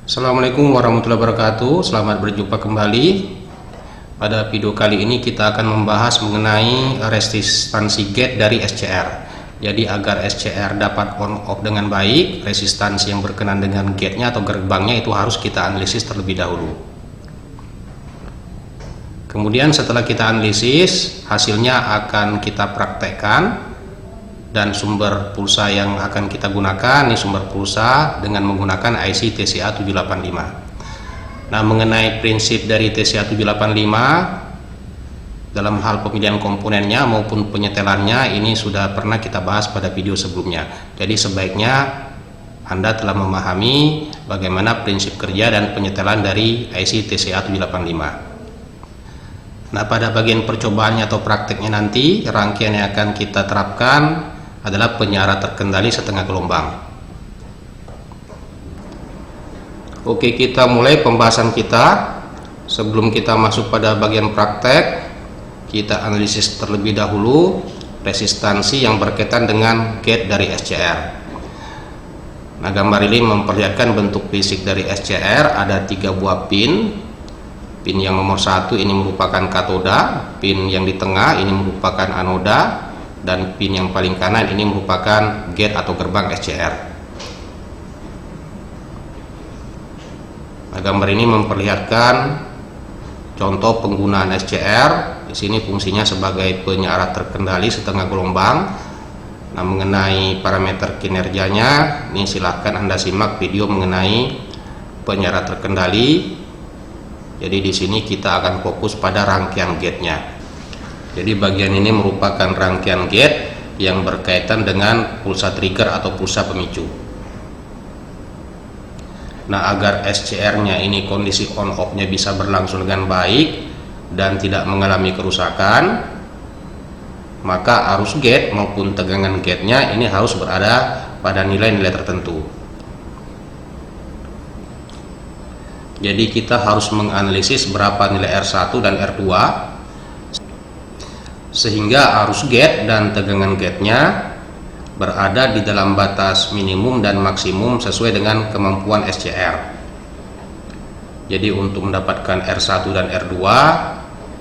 Assalamualaikum warahmatullahi wabarakatuh. Selamat berjumpa kembali. Pada video kali ini kita akan membahas mengenai resistansi gate dari SCR. Jadi agar SCR dapat on off dengan baik, resistansi yang berkenan dengan gate-nya atau gerbangnya itu harus kita analisis terlebih dahulu. Kemudian setelah kita analisis, hasilnya akan kita praktekkan. Dan sumber pulsa yang akan kita gunakan ini sumber pulsa dengan menggunakan IC TCA 785. Nah, mengenai prinsip dari TCA 785 dalam hal pemilihan komponennya maupun penyetelannya ini sudah pernah kita bahas pada video sebelumnya. Jadi sebaiknya Anda telah memahami bagaimana prinsip kerja dan penyetelan dari IC TCA 785. Nah, pada bagian percobaannya atau prakteknya nanti, rangkaian yang akan kita terapkan adalah penyiaran terkendali setengah gelombang. Oke, kita mulai pembahasan kita. Sebelum kita masuk pada bagian praktek, kita analisis terlebih dahulu resistansi yang berkaitan dengan gate dari SCR. Nah, gambar ini memperlihatkan bentuk fisik dari SCR. Ada 3 buah pin. Pin yang nomor 1 ini merupakan katoda, pin yang di tengah ini merupakan anoda, dan pin yang paling kanan ini merupakan gate atau gerbang SCR. Nah, gambar ini memperlihatkan contoh penggunaan SCR. Di sini fungsinya sebagai penyiaran terkendali setengah gelombang. Nah, mengenai parameter kinerjanya, ini silahkan Anda simak video mengenai penyiaran terkendali. Jadi di sini kita akan fokus pada rangkaian gate-nya. Jadi bagian ini merupakan rangkaian gate yang berkaitan dengan pulsa trigger atau pulsa pemicu. Nah, agar SCR-nya ini kondisi on off-nya bisa berlangsung dengan baik dan tidak mengalami kerusakan, maka arus gate maupun tegangan gate-nya ini harus berada pada nilai-nilai tertentu. Jadi kita harus menganalisis berapa nilai R1 dan R2 sehingga arus gate dan tegangan gate-nya berada di dalam batas minimum dan maksimum sesuai dengan kemampuan SCR. Jadi untuk mendapatkan R1 dan R2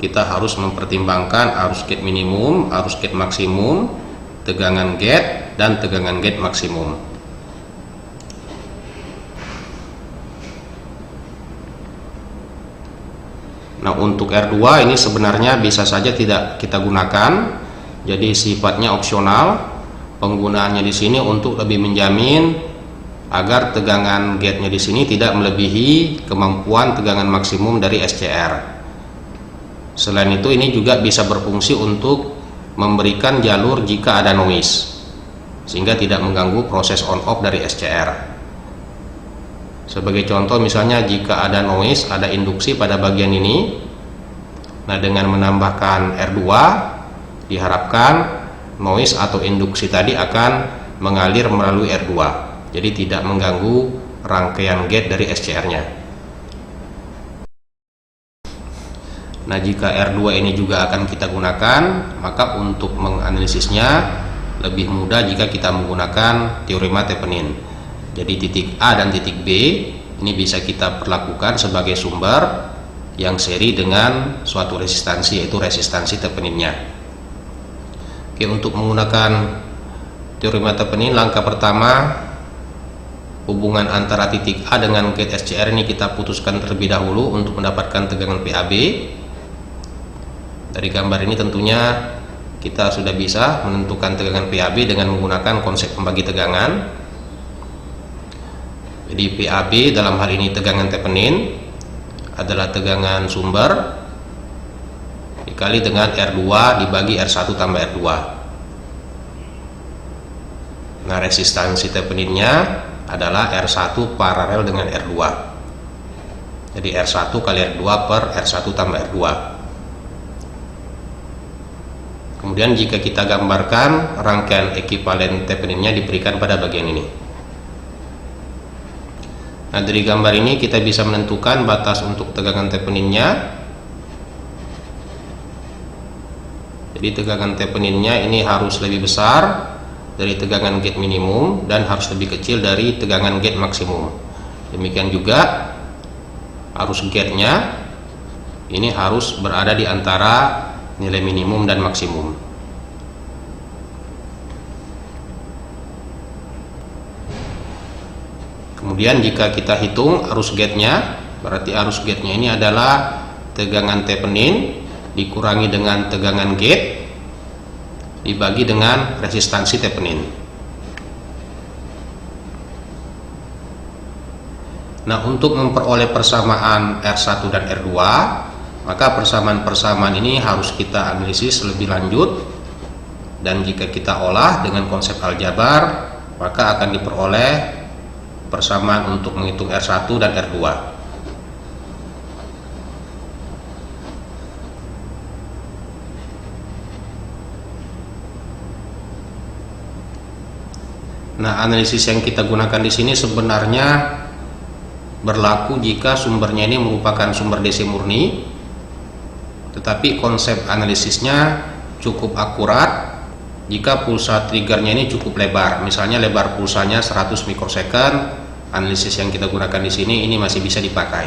kita harus mempertimbangkan arus gate minimum, arus gate maksimum, tegangan gate, dan tegangan gate maksimum. Nah, untuk R2 ini sebenarnya bisa saja tidak kita gunakan, jadi sifatnya opsional. Penggunaannya di sini untuk lebih menjamin agar tegangan gate-nya di sini tidak melebihi kemampuan tegangan maksimum dari SCR. Selain itu, ini juga bisa berfungsi untuk memberikan jalur jika ada noise, sehingga tidak mengganggu proses on-off dari SCR. Sebagai contoh, misalnya jika ada noise, ada induksi pada bagian ini. Nah, dengan menambahkan R2 diharapkan noise atau induksi tadi akan mengalir melalui R2. Jadi tidak mengganggu rangkaian gate dari SCR-nya. Nah, jika R2 ini juga akan kita gunakan, maka untuk menganalisisnya lebih mudah jika kita menggunakan teorema Thevenin. Jadi titik A dan titik B ini bisa kita perlakukan sebagai sumber yang seri dengan suatu resistansi, yaitu resistansi Theveninnya. Oke, untuk menggunakan teorema Thevenin, langkah pertama hubungan antara titik A dengan gate SCR ini kita putuskan terlebih dahulu untuk mendapatkan tegangan PAB. Dari gambar ini tentunya kita sudah bisa menentukan tegangan PAB dengan menggunakan konsep pembagi tegangan. Jadi PAB dalam hal ini tegangan Thevenin adalah tegangan sumber dikali dengan R2 dibagi R1 tambah R2. Nah, resistansi Theveninnya adalah R1 paralel dengan R2. Jadi R1 kali R2 per R1 tambah R2. Kemudian jika kita gambarkan, rangkaian ekivalen Theveninnya diberikan pada bagian ini. Nah, dari gambar ini kita bisa menentukan batas untuk tegangan Theveninnya. Jadi tegangan Theveninnya ini harus lebih besar dari tegangan gate minimum dan harus lebih kecil dari tegangan gate maksimum. Demikian juga arus gate-nya ini harus berada di antara nilai minimum dan maksimum. Kemudian jika kita hitung arus gate-nya, berarti arus gate-nya ini adalah tegangan tepenin dikurangi dengan tegangan gate dibagi dengan resistansi tepenin. Nah, untuk memperoleh persamaan R1 dan R2, maka persamaan-persamaan ini harus kita analisis lebih lanjut, dan jika kita olah dengan konsep aljabar, maka akan diperoleh persamaan untuk menghitung R1 dan R2. Nah, analisis yang kita gunakan di sini sebenarnya berlaku jika sumbernya ini merupakan sumber DC murni, tetapi konsep analisisnya cukup akurat jika pulsa triggernya ini cukup lebar. Misalnya lebar pulsanya 100 mikrosecond, analisis yang kita gunakan di sini ini masih bisa dipakai.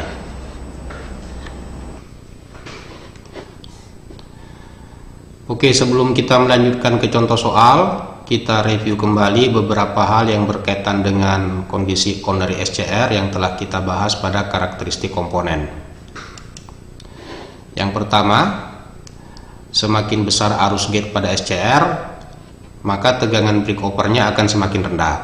Oke, sebelum kita melanjutkan ke contoh soal, kita review kembali beberapa hal yang berkaitan dengan kondisi on dari SCR yang telah kita bahas pada karakteristik komponen. Yang pertama, semakin besar arus gate pada SCR, maka tegangan breakover-nya akan semakin rendah.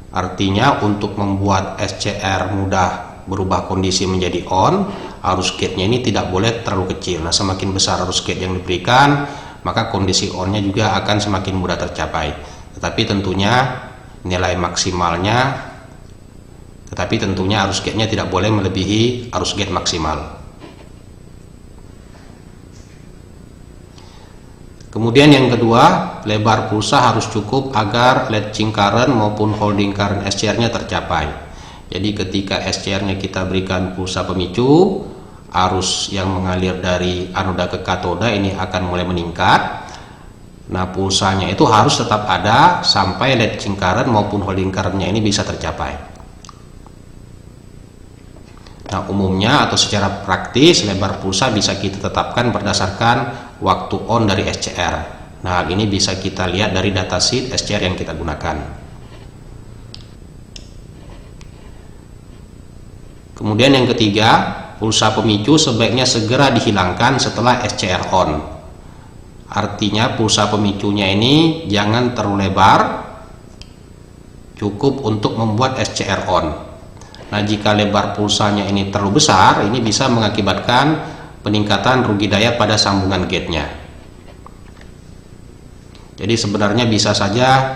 Artinya untuk membuat SCR mudah berubah kondisi menjadi on, arus gate-nya ini tidak boleh terlalu kecil. Nah, semakin besar arus gate yang diberikan, maka kondisi on-nya juga akan semakin mudah tercapai. Tetapi tentunya nilai maksimalnya, arus gate-nya tidak boleh melebihi arus gate maksimal. Kemudian yang kedua, lebar pulsa harus cukup agar latching current maupun holding current SCR-nya tercapai. Jadi ketika SCR-nya kita berikan pulsa pemicu, arus yang mengalir dari anoda ke katoda ini akan mulai meningkat. Nah, pulsanya itu harus tetap ada sampai latching current maupun holding current-nya ini bisa tercapai. Nah, umumnya atau secara praktis lebar pulsa bisa kita tetapkan berdasarkan waktu on dari SCR. Nah, hal ini bisa kita lihat dari datasheet SCR yang kita gunakan. Kemudian yang ketiga, pulsa pemicu sebaiknya segera dihilangkan setelah SCR on. Artinya pulsa pemicunya ini jangan terlalu lebar, cukup untuk membuat SCR on. Nah, jika lebar pulsanya ini terlalu besar, ini bisa mengakibatkan peningkatan rugi daya pada sambungan gate-nya. Jadi sebenarnya bisa saja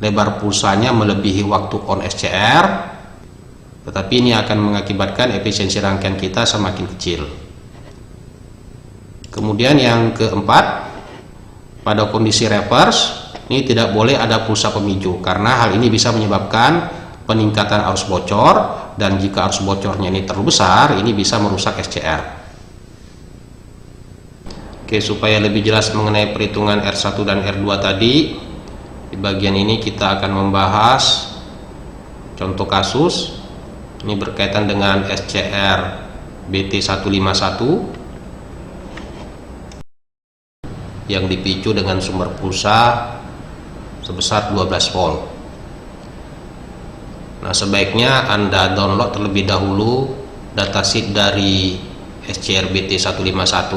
lebar pulsanya melebihi waktu on SCR, tetapi ini akan mengakibatkan efisiensi rangkaian kita semakin kecil. Kemudian yang keempat, pada kondisi reverse ini tidak boleh ada pulsa pemicu, karena hal ini bisa menyebabkan peningkatan arus bocor, dan jika arus bocornya ini terlalu besar, ini bisa merusak SCR. Oke, supaya lebih jelas mengenai perhitungan R1 dan R2 tadi, di bagian ini kita akan membahas contoh kasus. Ini berkaitan dengan SCR BT151 yang dipicu dengan sumber pulsa sebesar 12 volt. Nah, sebaiknya Anda download terlebih dahulu datasheet dari SCR BT151.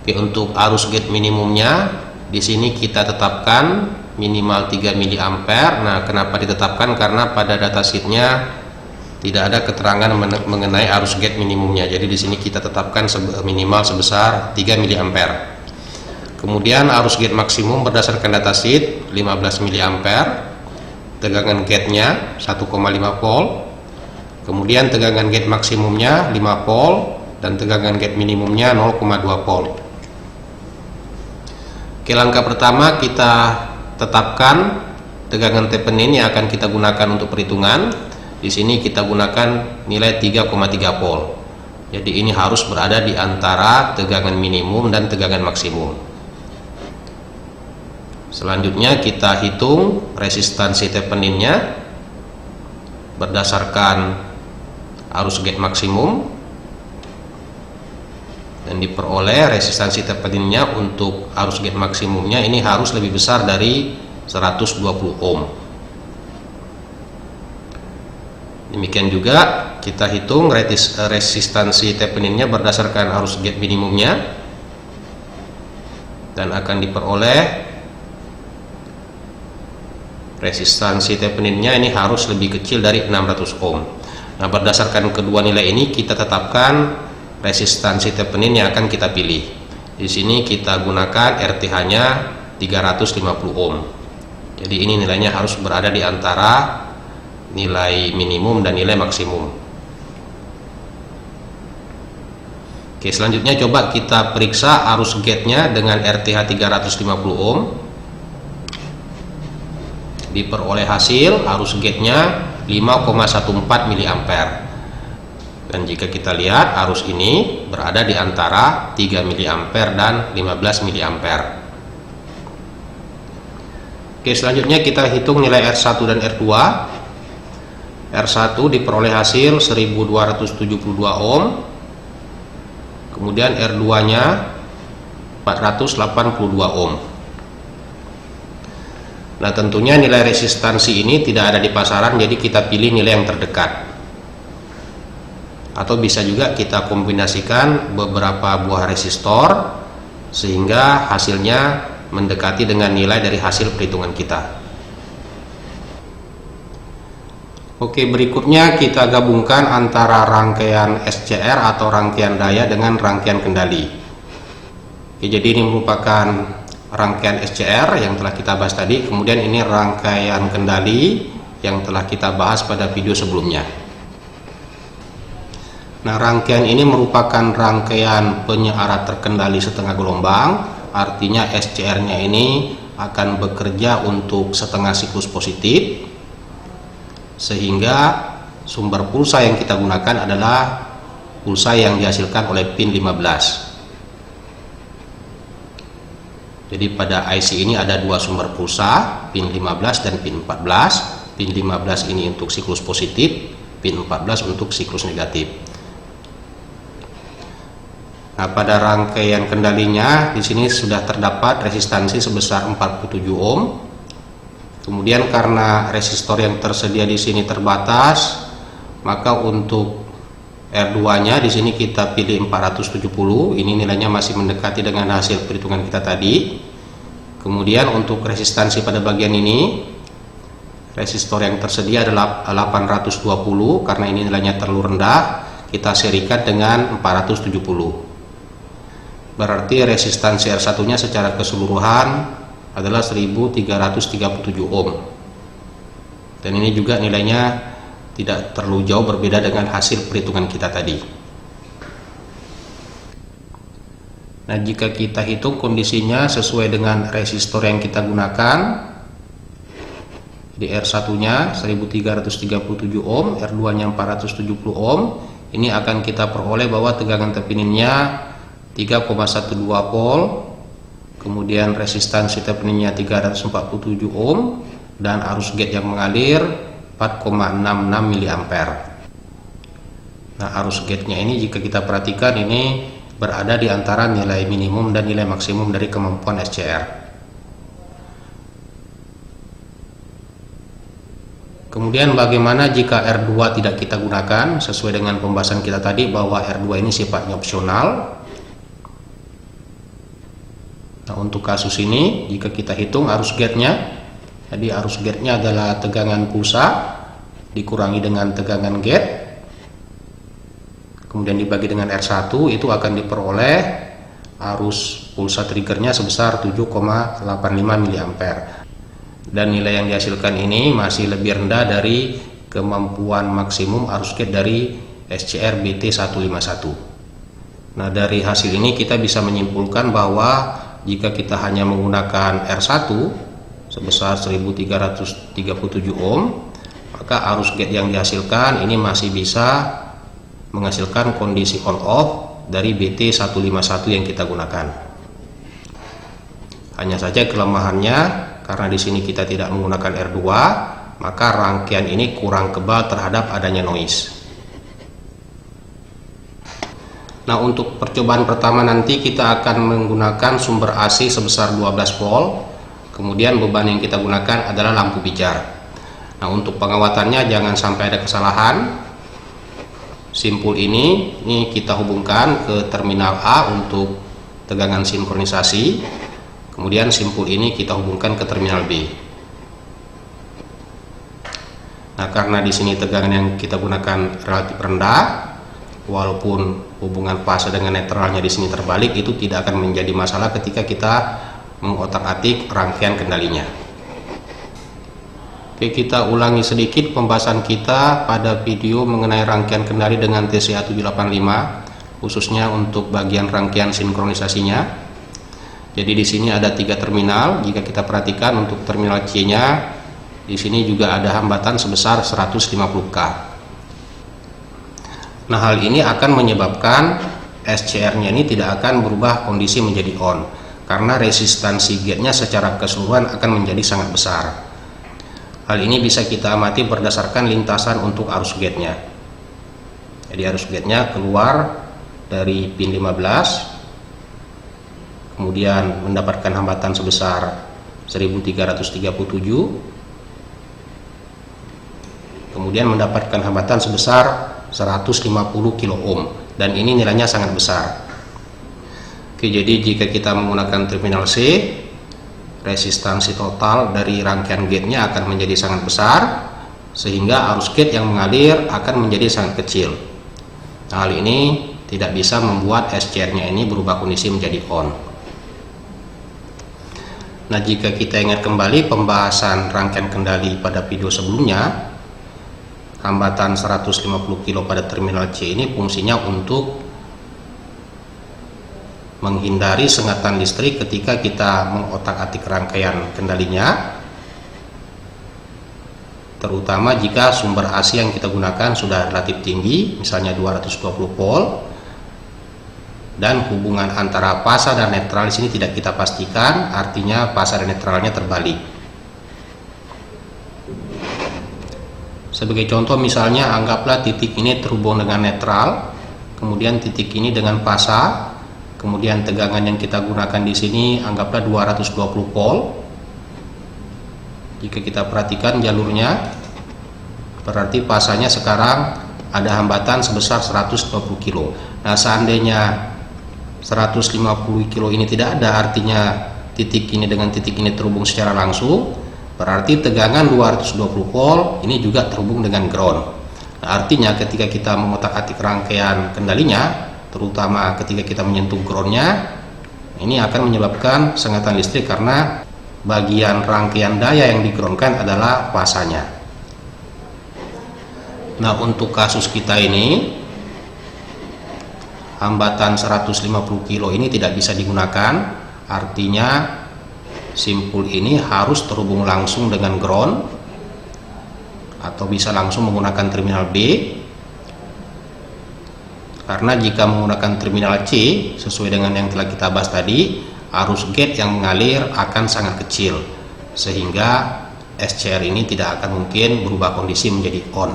Oke, untuk arus gate minimumnya di sini kita tetapkan minimal 3 mA. Nah, kenapa ditetapkan? Karena pada datasheetnya tidak ada keterangan mengenai arus gate minimumnya. Jadi di sini kita tetapkan minimal sebesar 3 mA. Kemudian arus gate maksimum berdasarkan datasheet 15 mA. Tegangan gate-nya 1,5 volt. Kemudian tegangan gate maksimumnya 5 volt dan tegangan gate minimumnya 0,2 volt. Oke, langkah pertama kita tetapkan tegangan tepenin yang akan kita gunakan untuk perhitungan. Di sini kita gunakan nilai 3,3 volt. Jadi ini harus berada di antara tegangan minimum dan tegangan maksimum. Selanjutnya kita hitung resistansi Theveninnya berdasarkan arus gate maksimum, dan diperoleh resistansi Theveninnya untuk arus gate maksimumnya ini harus lebih besar dari 120 ohm. Demikian juga kita hitung resistansi Theveninnya berdasarkan arus gate minimumnya, dan akan diperoleh resistansi Theveninnya ini harus lebih kecil dari 600 ohm. Nah, berdasarkan kedua nilai ini kita tetapkan resistansi Thevenin yang akan kita pilih. Di sini kita gunakan RTH-nya 350 ohm. Jadi ini nilainya harus berada di antara nilai minimum dan nilai maksimum. Oke, selanjutnya coba kita periksa arus gate-nya dengan RTH 350 ohm. Diperoleh hasil arus gate-nya 5,14 mA. Dan jika kita lihat arus ini berada di antara 3 mA dan 15 mA. Oke, selanjutnya kita hitung nilai R1 dan R2. R1 diperoleh hasil 1272 ohm. Kemudian R2-nya 482 ohm. Nah, tentunya nilai resistansi ini tidak ada di pasaran, jadi kita pilih nilai yang terdekat. Atau bisa juga kita kombinasikan beberapa buah resistor sehingga hasilnya mendekati dengan nilai dari hasil perhitungan kita. Oke, berikutnya kita gabungkan antara rangkaian SCR atau rangkaian daya dengan rangkaian kendali. Oke, jadi ini merupakan rangkaian SCR yang telah kita bahas tadi, kemudian ini rangkaian kendali yang telah kita bahas pada video sebelumnya. Nah, rangkaian ini merupakan rangkaian penyearat terkendali setengah gelombang, artinya SCR-nya ini akan bekerja untuk setengah siklus positif, sehingga sumber pulsa yang kita gunakan adalah pulsa yang dihasilkan oleh pin 15. Jadi pada IC ini ada dua sumber pulsa, pin 15 dan pin 14. Pin 15 ini untuk siklus positif, pin 14 untuk siklus negatif. Nah, pada rangkaian kendalinya di sini sudah terdapat resistansi sebesar 47 ohm. Kemudian karena resistor yang tersedia di sini terbatas, maka untuk R2-nya di sini kita pilih 470. Ini nilainya masih mendekati dengan hasil perhitungan kita tadi. Kemudian untuk resistansi pada bagian ini, resistor yang tersedia adalah 820. Karena ini nilainya terlalu rendah, kita serikan dengan 470. Berarti resistansi R1-nya secara keseluruhan adalah 1337 ohm. Dan ini juga nilainya tidak terlalu jauh berbeda dengan hasil perhitungan kita tadi. Nah, jika kita hitung kondisinya sesuai dengan resistor yang kita gunakan, di R1-nya 1337 ohm, R2-nya 470 ohm, ini akan kita peroleh bahwa tegangan Theveninnya 3,12 volt, kemudian resistansi Theveninnya 347 ohm, dan arus gate yang mengalir 4,66 mA. Nah, arus gate-nya ini jika kita perhatikan ini berada di antara nilai minimum dan nilai maksimum dari kemampuan SCR. Kemudian bagaimana jika R2 tidak kita gunakan? Sesuai dengan pembahasan kita tadi bahwa R2 ini sifatnya opsional. Nah, untuk kasus ini jika kita hitung arus gate-nya, jadi arus gate-nya adalah tegangan pulsa dikurangi dengan tegangan gate, kemudian dibagi dengan R1, itu akan diperoleh arus pulsa triggernya sebesar 7,85 mA. Dan nilai yang dihasilkan ini masih lebih rendah dari kemampuan maksimum arus gate dari SCR BT151. Nah, dari hasil ini kita bisa menyimpulkan bahwa jika kita hanya menggunakan R1 sebesar 1337 ohm, maka arus gate yang dihasilkan ini masih bisa menghasilkan kondisi on off dari BT151 yang kita gunakan. Hanya saja kelemahannya karena di sini kita tidak menggunakan R2, maka rangkaian ini kurang kebal terhadap adanya noise. Nah, untuk percobaan pertama nanti kita akan menggunakan sumber AC sebesar 12 volt. Kemudian beban yang kita gunakan adalah lampu pijar. Nah, untuk pengawatannya jangan sampai ada kesalahan. Simpul ini kita hubungkan ke terminal A untuk tegangan sinkronisasi. Kemudian simpul ini kita hubungkan ke terminal B. Nah, karena di sini tegangan yang kita gunakan relatif rendah, walaupun hubungan fase dengan netralnya di sini terbalik, itu tidak akan menjadi masalah ketika kita mengotak-atik rangkaian kendalinya. Oke, kita ulangi sedikit pembahasan kita pada video mengenai rangkaian kendali dengan TCA785, khususnya untuk bagian rangkaian sinkronisasinya. Jadi di sini ada 3 terminal. Jika kita perhatikan untuk terminal C-nya, di sini juga ada hambatan sebesar 150K. Nah, hal ini akan menyebabkan SCR-nya ini tidak akan berubah kondisi menjadi on, karena resistansi gate-nya secara keseluruhan akan menjadi sangat besar. Hal ini bisa kita amati berdasarkan lintasan untuk arus gate-nya. Jadi arus gate-nya keluar dari pin 15, kemudian mendapatkan hambatan sebesar 1337, kemudian mendapatkan hambatan sebesar 150 kilo ohm, dan ini nilainya sangat besar. Oke, jadi jika kita menggunakan terminal C, resistansi total dari rangkaian gate-nya akan menjadi sangat besar, sehingga arus gate yang mengalir akan menjadi sangat kecil. Nah, hal ini tidak bisa membuat SCR-nya ini berubah kondisi menjadi on. Nah, jika kita ingat kembali pembahasan rangkaian kendali pada video sebelumnya, hambatan 150 kilo pada terminal C ini fungsinya untuk menghindari sengatan listrik ketika kita mengotak-atik rangkaian kendalinya, terutama jika sumber AC yang kita gunakan sudah relatif tinggi, misalnya 220 volt, dan hubungan antara fase dan netral di sini tidak kita pastikan, artinya fase dan netralnya terbalik. Sebagai contoh, misalnya anggaplah titik ini terhubung dengan netral, kemudian titik ini dengan fase, kemudian tegangan yang kita gunakan di sini anggaplah 220 volt. Jika kita perhatikan jalurnya, berarti fasanya sekarang ada hambatan sebesar 120 kilo. Nah, seandainya 150 kilo ini tidak ada, artinya titik ini dengan titik ini terhubung secara langsung, berarti tegangan 220 volt ini juga terhubung dengan ground. Nah, artinya ketika kita mengotak-atik rangkaian kendalinya, terutama ketika kita menyentuh groundnya, ini akan menyebabkan sengatan listrik karena bagian rangkaian daya yang digroundkan adalah fasanya. Nah, untuk kasus kita ini, hambatan 150 kilo ini tidak bisa digunakan, artinya simpul ini harus terhubung langsung dengan ground, atau bisa langsung menggunakan terminal B. Karena jika menggunakan terminal C, sesuai dengan yang telah kita bahas tadi, arus gate yang mengalir akan sangat kecil, sehingga SCR ini tidak akan mungkin berubah kondisi menjadi on.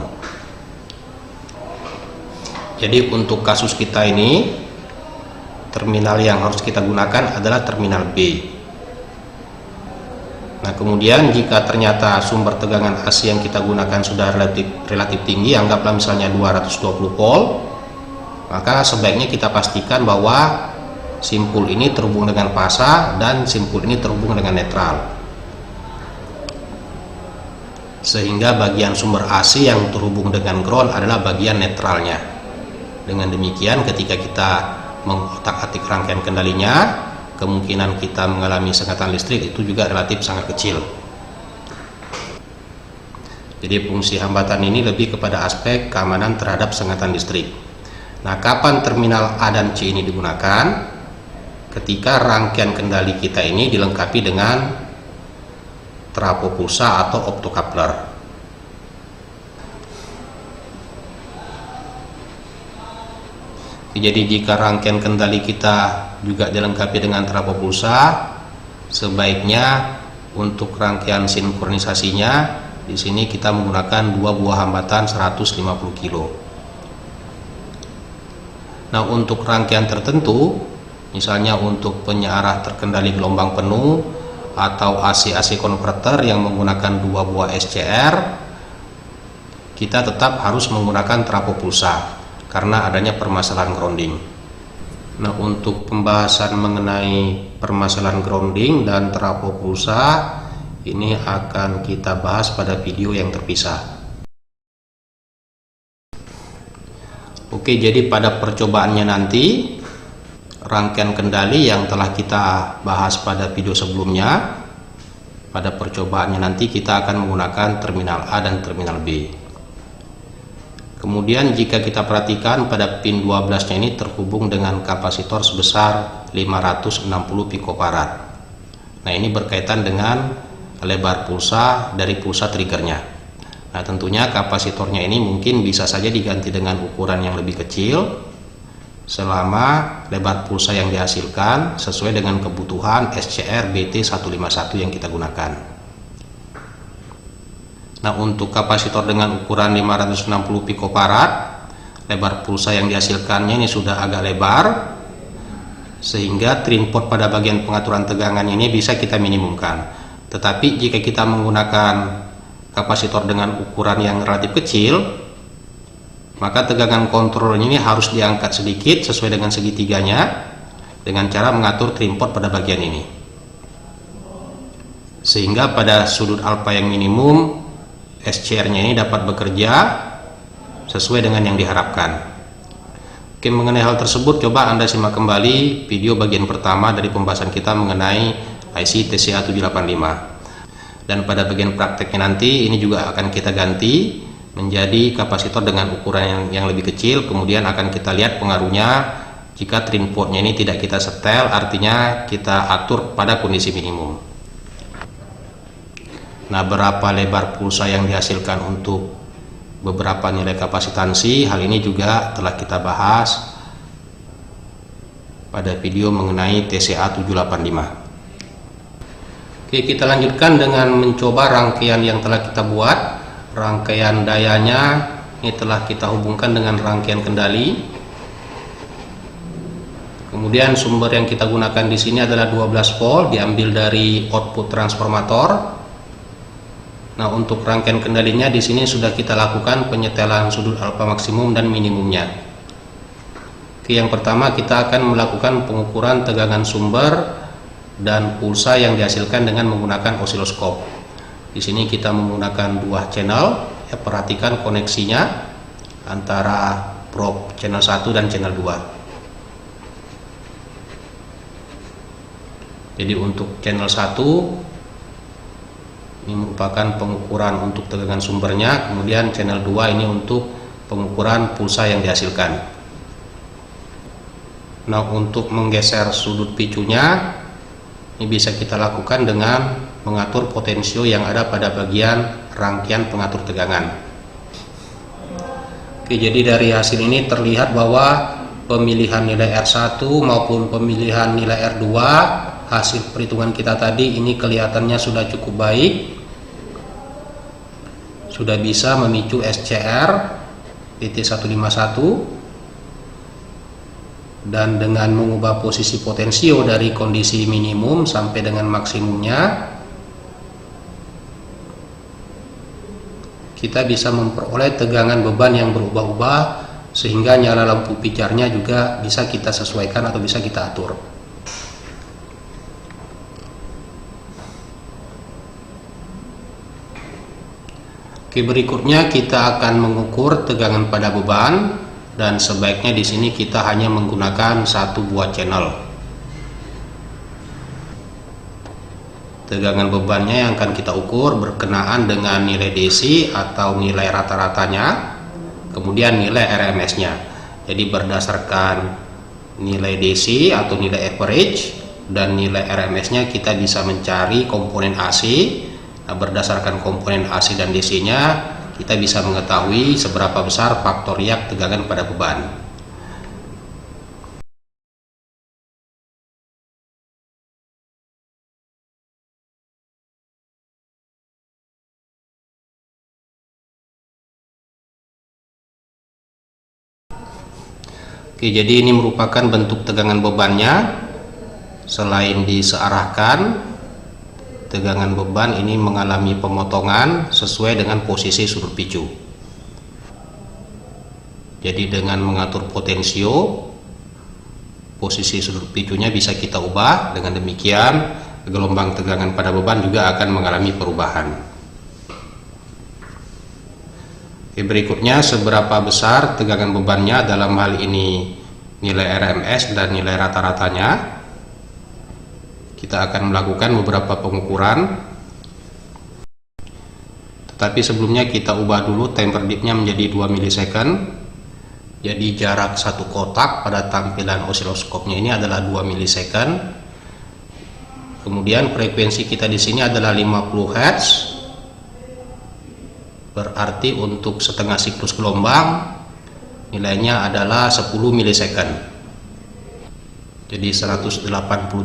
Jadi untuk kasus kita ini, terminal yang harus kita gunakan adalah terminal B. Nah, kemudian jika ternyata sumber tegangan AC yang kita gunakan sudah relatif tinggi, anggaplah misalnya 220 volt, maka sebaiknya kita pastikan bahwa simpul ini terhubung dengan fase dan simpul ini terhubung dengan netral, sehingga bagian sumber AC yang terhubung dengan ground adalah bagian netralnya. Dengan demikian, ketika kita mengotak-atik rangkaian kendalinya, kemungkinan kita mengalami sengatan listrik itu juga relatif sangat kecil. Jadi fungsi hambatan ini lebih kepada aspek keamanan terhadap sengatan listrik. Nah, kapan terminal A dan C ini digunakan? Ketika rangkaian kendali kita ini dilengkapi dengan trafo pulsa atau optocoupler. Jadi jika rangkaian kendali kita juga dilengkapi dengan trafo pulsa, sebaiknya untuk rangkaian sinkronisasinya di sini kita menggunakan 2 buah hambatan 150 kilo. Nah, untuk rangkaian tertentu, misalnya untuk penyearah terkendali gelombang penuh atau AC-AC converter yang menggunakan 2 buah SCR, kita tetap harus menggunakan trafo pulsa karena adanya permasalahan grounding. Nah, untuk pembahasan mengenai permasalahan grounding dan trafo pulsa ini akan kita bahas pada video yang terpisah. Oke, jadi pada percobaannya nanti rangkaian kendali yang telah kita bahas pada video sebelumnya, pada percobaannya nanti kita akan menggunakan terminal A dan terminal B. Kemudian jika kita perhatikan pada pin 12 nya ini terhubung dengan kapasitor sebesar 560 picofarad. Nah, ini berkaitan dengan lebar pulsa dari pulsa triggernya. Nah, tentunya kapasitornya ini mungkin bisa saja diganti dengan ukuran yang lebih kecil selama lebar pulsa yang dihasilkan sesuai dengan kebutuhan SCR BT151 yang kita gunakan. Nah, untuk kapasitor dengan ukuran 560 picofarad, lebar pulsa yang dihasilkannya ini sudah agak lebar sehingga trim port pada bagian pengaturan tegangan ini bisa kita minimumkan. Tetapi jika kita menggunakan kapasitor dengan ukuran yang relatif kecil, maka tegangan kontrolnya ini harus diangkat sedikit sesuai dengan segitiganya dengan cara mengatur trim port pada bagian ini, sehingga pada sudut alfa yang minimum SCR-nya ini dapat bekerja sesuai dengan yang diharapkan. Oke, mengenai hal tersebut coba Anda simak kembali video bagian pertama dari pembahasan kita mengenai IC TCA785. Dan pada bagian prakteknya nanti ini juga akan kita ganti menjadi kapasitor dengan ukuran yang lebih kecil. Kemudian akan kita lihat pengaruhnya jika trim portnya ini tidak kita setel, artinya kita atur pada kondisi minimum. Nah, berapa lebar pulsa yang dihasilkan untuk beberapa nilai kapasitansi, hal ini juga telah kita bahas pada video mengenai TCA785. Oke, kita lanjutkan dengan mencoba rangkaian yang telah kita buat. Rangkaian dayanya ini telah kita hubungkan dengan rangkaian kendali. Kemudian sumber yang kita gunakan di sini adalah 12 volt diambil dari output transformator. Nah, untuk rangkaian kendalinya di sini sudah kita lakukan penyetelan sudut alfa maksimum dan minimumnya. Oke, yang pertama kita akan melakukan pengukuran tegangan sumber dan pulsa yang dihasilkan dengan menggunakan osiloskop. Di sini kita menggunakan 2 channel. Ya, perhatikan koneksinya antara probe channel 1 dan channel 2. Jadi untuk channel 1 ini merupakan pengukuran untuk tegangan sumbernya, kemudian channel 2 ini untuk pengukuran pulsa yang dihasilkan. Nah, untuk menggeser sudut picunya ini bisa kita lakukan dengan mengatur potensio yang ada pada bagian rangkaian pengatur tegangan. Oke, jadi dari hasil ini terlihat bahwa pemilihan nilai R1 maupun pemilihan nilai R2 hasil perhitungan kita tadi ini kelihatannya sudah cukup baik, sudah bisa memicu SCR BT151. Dan dengan mengubah posisi potensio dari kondisi minimum sampai dengan maksimumnya, kita bisa memperoleh tegangan beban yang berubah-ubah sehingga nyala lampu pijarnya juga bisa kita sesuaikan atau bisa kita atur. Oke, berikutnya kita akan mengukur tegangan pada beban. Dan sebaiknya di sini kita hanya menggunakan 1 buah channel. Tegangan bebannya yang akan kita ukur berkenaan dengan nilai DC atau nilai rata-ratanya, kemudian nilai RMS-nya. Jadi berdasarkan nilai DC atau nilai average dan nilai RMS-nya kita bisa mencari komponen AC. Nah, berdasarkan komponen AC dan DC-nya kita bisa mengetahui seberapa besar faktor riak tegangan pada beban. Oke, jadi ini merupakan bentuk tegangan bebannya. Selain disearahkan, tegangan beban ini mengalami pemotongan sesuai dengan posisi sudut picu. Jadi dengan mengatur potensio, posisi sudut picunya bisa kita ubah. Dengan demikian gelombang tegangan pada beban juga akan mengalami perubahan. Oke, berikutnya seberapa besar tegangan bebannya, dalam hal ini nilai RMS dan nilai rata-ratanya. Kita akan melakukan beberapa pengukuran, tetapi sebelumnya kita ubah dulu temper dipnya menjadi 2 milisecond. Jadi jarak satu kotak pada tampilan osiloskopnya ini adalah 2 milisecond. Kemudian frekuensi kita di sini adalah 50 Hz. Berarti untuk setengah siklus gelombang nilainya adalah 10 milisecond. Jadi 180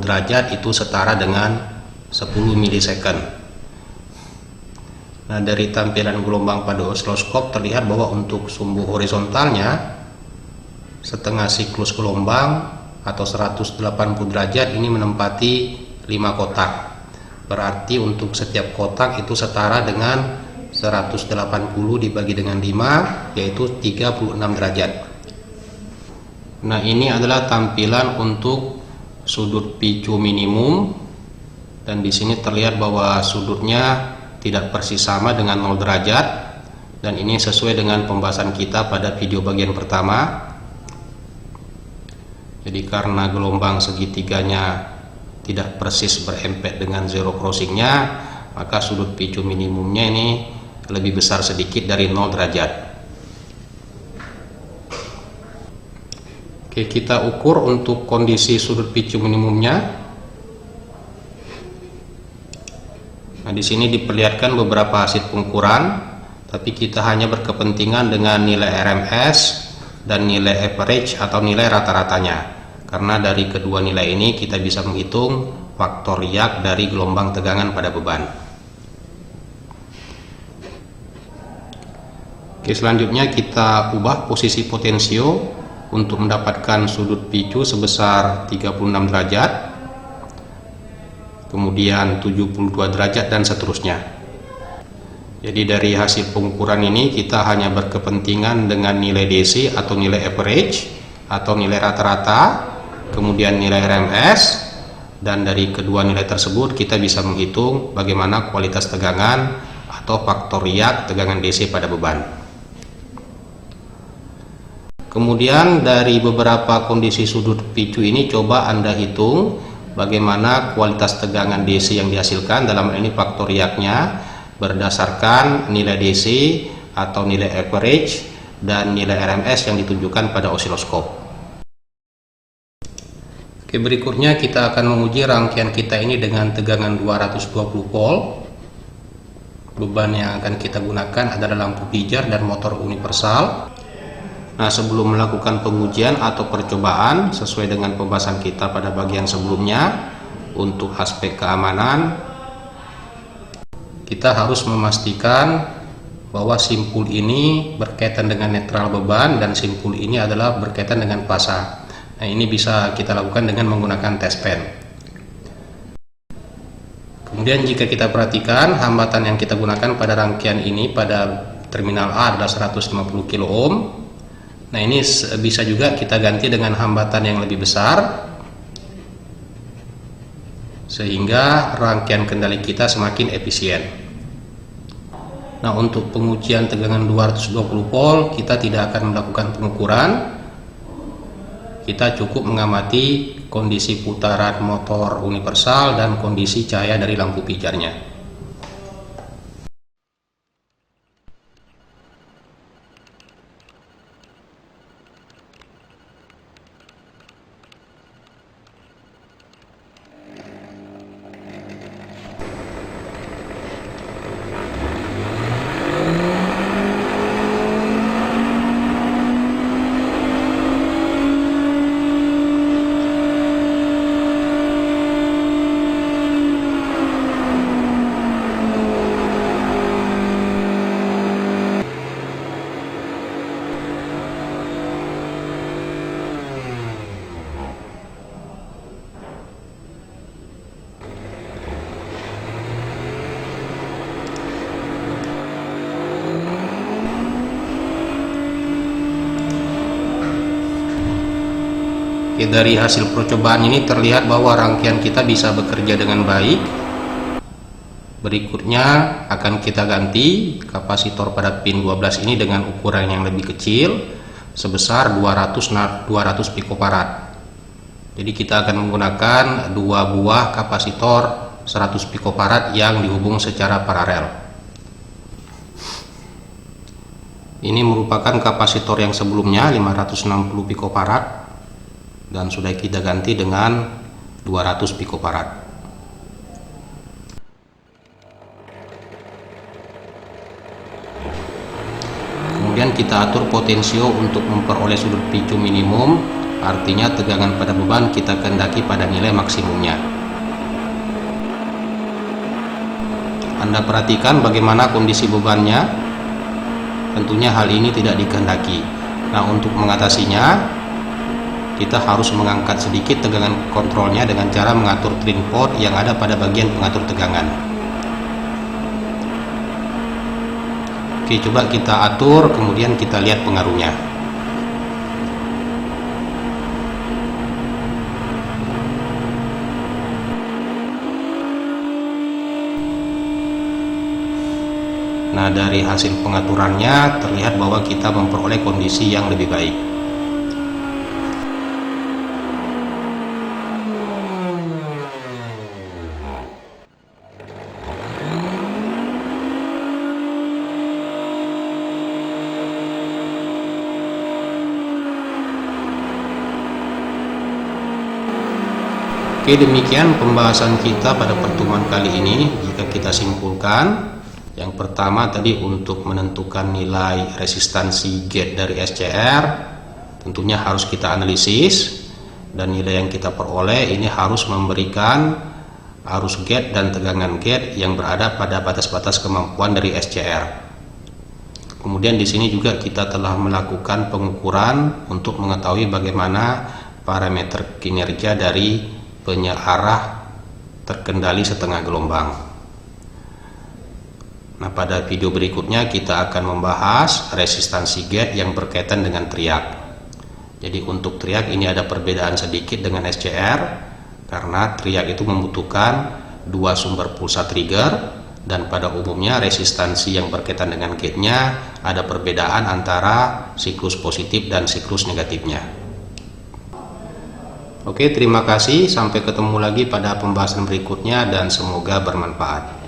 derajat itu setara dengan 10 milisecond. Nah, dari tampilan gelombang pada osiloskop terlihat bahwa untuk sumbu horizontalnya setengah siklus gelombang atau 180 derajat ini menempati 5 kotak. Berarti untuk setiap kotak itu setara dengan 180 dibagi dengan 5, yaitu 36 derajat. Nah, ini adalah tampilan untuk sudut picu minimum, dan di sini terlihat bahwa sudutnya tidak persis sama dengan 0 derajat, dan ini sesuai dengan pembahasan kita pada video bagian pertama. Jadi karena gelombang segitiganya tidak persis berempet dengan zero crossingnya, maka sudut picu minimumnya ini lebih besar sedikit dari 0 derajat. Oke, kita ukur untuk kondisi sudut picu minimumnya. Nah, di sini diperlihatkan beberapa hasil pengukuran, tapi kita hanya berkepentingan dengan nilai RMS dan nilai average atau nilai rata-ratanya. Karena dari kedua nilai ini kita bisa menghitung faktor riak dari gelombang tegangan pada beban. Oke, selanjutnya kita ubah posisi potensio untuk mendapatkan sudut picu sebesar 36 derajat, kemudian 72 derajat, dan seterusnya. Jadi dari hasil pengukuran ini kita hanya berkepentingan dengan nilai DC atau nilai average atau nilai rata-rata, kemudian nilai RMS, dan dari kedua nilai tersebut kita bisa menghitung bagaimana kualitas tegangan atau faktor riak tegangan DC pada beban. Kemudian dari beberapa kondisi sudut picu ini coba Anda hitung bagaimana kualitas tegangan DC yang dihasilkan, dalam hal ini faktor riaknya berdasarkan nilai DC atau nilai average dan nilai RMS yang ditunjukkan pada osiloskop. Oke, berikutnya kita akan menguji rangkaian kita ini dengan tegangan 220 volt. Beban yang akan kita gunakan adalah lampu pijar dan motor universal. Nah, sebelum melakukan pengujian atau percobaan sesuai dengan pembahasan kita pada bagian sebelumnya, untuk aspek keamanan kita harus memastikan bahwa simpul ini berkaitan dengan netral beban dan simpul ini adalah berkaitan dengan fasa. Nah, ini bisa kita lakukan dengan menggunakan test pen. Kemudian jika kita perhatikan hambatan yang kita gunakan pada rangkaian ini pada terminal A adalah 150 kilo ohm. Nah, ini bisa juga kita ganti dengan hambatan yang lebih besar sehingga rangkaian kendali kita semakin efisien. Nah, untuk pengujian tegangan 220 volt kita tidak akan melakukan pengukuran. Kita cukup mengamati kondisi putaran motor universal dan kondisi cahaya dari lampu pijarnya. Oke, dari hasil percobaan ini terlihat bahwa rangkaian kita bisa bekerja dengan baik. Berikutnya akan kita ganti kapasitor pada pin 12 ini dengan ukuran yang lebih kecil sebesar 200 picofarad. Jadi kita akan menggunakan dua buah kapasitor 100 picofarad yang dihubung secara paralel. Ini merupakan kapasitor yang sebelumnya 560 picofarad dan sudah kita ganti dengan 200 picofarad. Kemudian kita atur potensio untuk memperoleh sudut picu minimum, artinya tegangan pada beban kita kehendaki pada nilai maksimumnya. Anda perhatikan bagaimana kondisi bebannya. Tentunya hal ini tidak dikehendaki. Nah, untuk mengatasinya kita harus mengangkat sedikit tegangan kontrolnya dengan cara mengatur trim port yang ada pada bagian pengatur tegangan. Oke, coba kita atur, kemudian kita lihat pengaruhnya. Nah, dari hasil pengaturannya terlihat bahwa kita memperoleh kondisi yang lebih baik. Oke, demikian pembahasan kita pada pertemuan kali ini. Jika kita simpulkan, yang pertama tadi untuk menentukan nilai resistansi gate dari SCR, tentunya harus kita analisis, dan nilai yang kita peroleh ini harus memberikan arus gate dan tegangan gate yang berada pada batas-batas kemampuan dari SCR. Kemudian di sini juga kita telah melakukan pengukuran untuk mengetahui bagaimana parameter kinerja dari penyearah terkendali setengah gelombang. Nah, pada video berikutnya kita akan membahas resistansi gate yang berkaitan dengan triak. Jadi untuk triak ini ada perbedaan sedikit dengan SCR karena triak itu membutuhkan dua sumber pulsa trigger, dan pada umumnya resistansi yang berkaitan dengan gate-nya ada perbedaan antara siklus positif dan siklus negatifnya. Oke, terima kasih. Sampai ketemu lagi pada pembahasan berikutnya dan semoga bermanfaat.